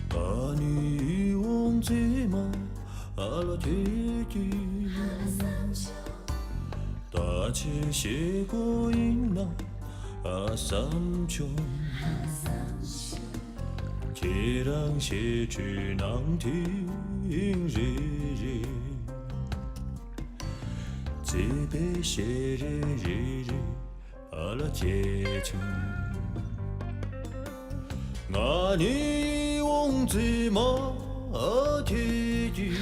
把你遗忘在吗？阿拉天地，大千世过因那阿三穷，天让写去难听日日，这辈写日日日阿拉结穷，阿你遗忘在吗？阿天地。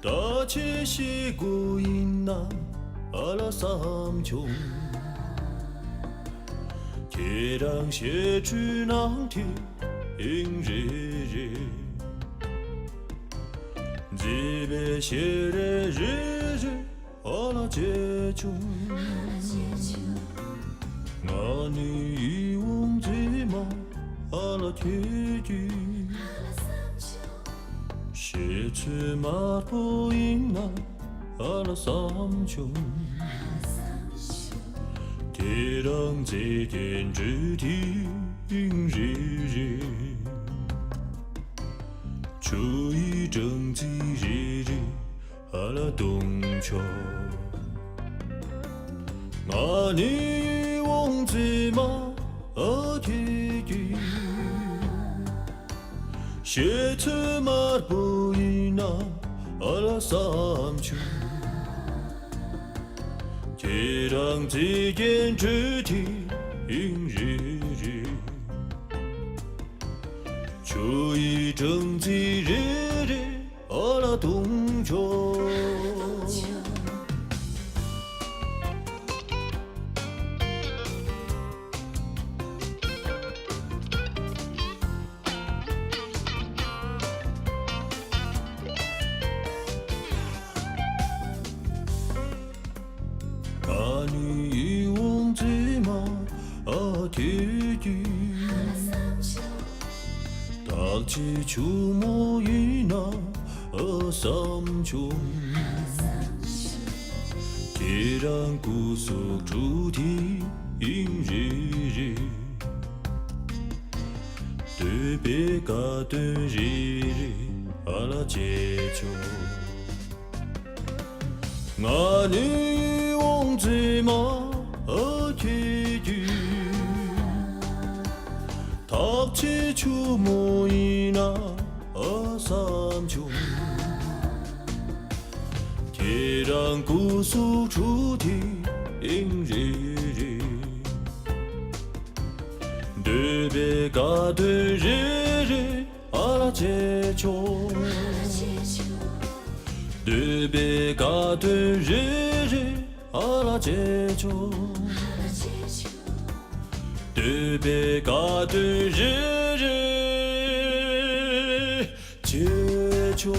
大千世过因那阿拉三穷，天让写去难听日日，这辈写日日日阿拉结穷，阿你遗忘在吗？阿拉天地。写出马步因那阿拉三穷，天让这天之地日日，初一正气日日阿拉东秋，阿你遗忘在吗？阿天地。写出马步因那阿拉三穷，天让这天之地日日，初一正气日日阿拉东秋。把你遗忘在吗？阿天地，大气出没因那阿三穷，天让古宿主题日日，对别个对日日阿拉结穷，阿你遗忘在吗？阿天地，大气出没因那阿三穷，天让古宿主题日日，对别个对日日阿拉结穷，对别个对日日阿拉结穷，对别个对日日结穷。